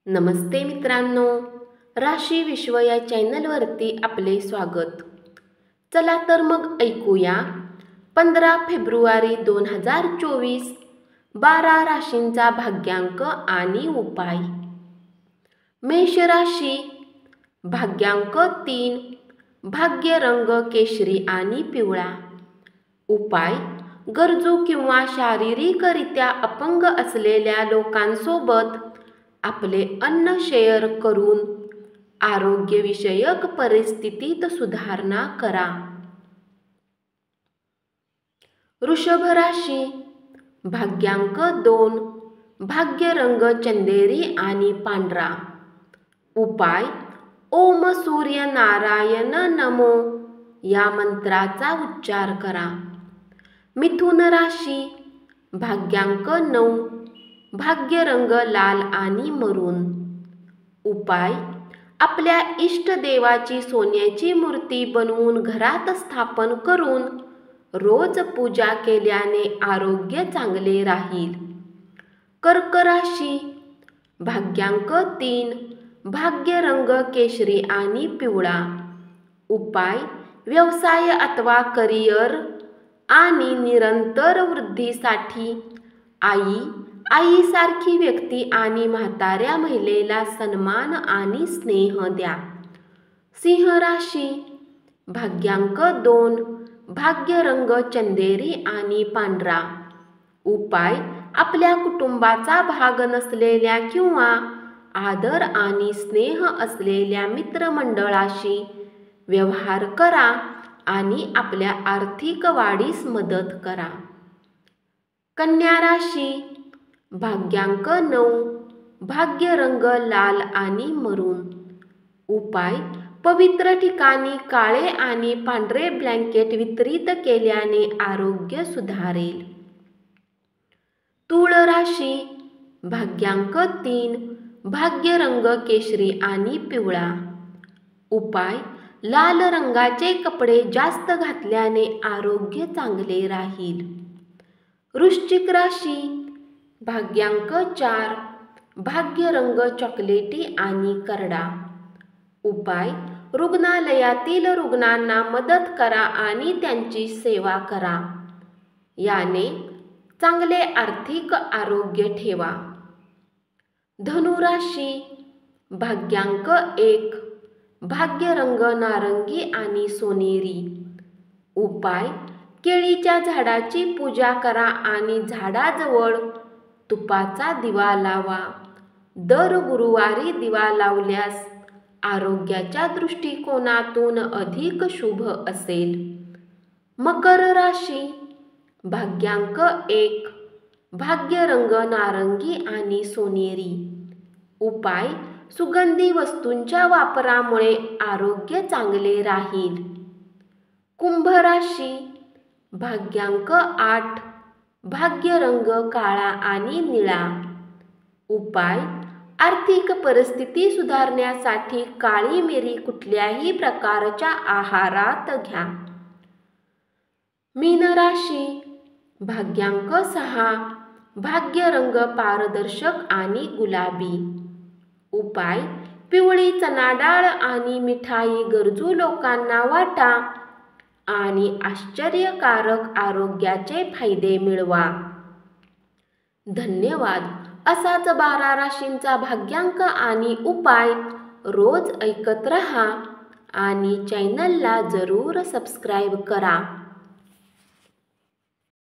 नमस्ते मित्रांनो, राशी विश्व या चॅनलवरती आपले स्वागत. चला तर मग ऐकूया 15 फेब्रुवारी 2024 12 राशींचा भाग्यांक आणि उपाय. मेष राशी, भाग्यांक 3, भाग्य रंग केशरी आणि पिवळा. उपाय: गरजू किंवा शारीरिकरित्या अपंग असलेल्या लोकांसोबत आपले अन्न शेअर करून आरोग्यविषयक परिस्थितीत सुधारणा करा. वृषभ राशी, भाग्यांक 2, भाग्य रंग चंदेरी आणि पांढरा. उपाय: ओम सूर्य नारायण नमो या मंत्राचा उच्चार करा. मिथुन राशी, भाग्यांक 9, भाग्य रंग लाल आणि मरून. उपाय: आपल्या इष्ट देवाची सोन्याची मूर्ती बनवून घरात स्थापन करून रोज पूजा केल्याने आरोग्य चांगले राहील. कर्क राशी, भाग्यांक 3, भाग्य रंग केशरी आणि पिवळा. उपाय: व्यवसाय अथवा करिअर आणि निरंतर वृद्धीसाठी आईसारखी व्यक्ती आणि म्हाताऱ्या महिलेला सन्मान आणि स्नेह द्या. सिंह राशी, भाग्यांक 2, भाग्य रंग चंदेरी आणि पांढरा. उपाय: आपल्या कुटुंबाचा भाग नसलेल्या किंवा आदर आणि स्नेह असलेल्या मित्रमंडळाशी व्यवहार करा आणि आपल्या आर्थिक वाढीस मदत करा. कन्या राशी, भाग्यांक 9, भाग्य रंग लाल आणि मरून. उपाय: पवित्र ठिकाणी काळे आणि पांढरे ब्लँकेट वितरित केल्याने आरोग्य सुधारेल. तुळ राशी, भाग्यांक 3, भाग्य रंग केशरी आणि पिवळा. उपाय: लाल रंगाचे कपडे जास्त घातल्याने आरोग्य चांगले राहील. वृश्चिक राशी, भाग्यांक 4, भाग्य रंग चॉकलेटी आणि करडा. उपाय: रुग्णालयातील रुग्णांना मदत करा आणि त्यांची सेवा करा. याने चांगले आर्थिक आरोग्य ठेवा. धनु राशी, भाग्यांक 1, भाग्य रंग नारंगी आणि सोनेरी. उपाय: केळीच्या झाडाची पूजा करा आणि झाडाजवळ तुपाचा दिवा लावा. दर गुरुवारी दिवा लावल्यास आरोग्याच्या दृष्टिकोनातून अधिक शुभ असेल. मकर राशी, भाग्यांक 1, भाग्य रंग नारंगी आणि सोनेरी. उपाय: सुगंधी वस्तूंच्या वापरामुळे आरोग्य चांगले राहील. कुंभ राशी, भाग्यांक 8, भाग्य रंग काळा आणि निळा. उपाय: आर्थिक परिस्थिती सुधारण्यासाठी काळी मिरी कुठल्याही प्रकारच्या आहारात घ्या. मीन राशी, भाग्यांक 6, भाग्य रंग पारदर्शक आणि गुलाबी. उपाय: पिवळी चणा डाळ आणि मिठाई गरजू लोकांना वाटा आणि आश्चर्यकारक आरोग्याचे फायदे मिळवा. धन्यवाद. असाच 12 राशींचा भाग्यांक आणि उपाय रोज ऐकत रहा आणि चॅनलला जरूर सबस्क्राईब करा.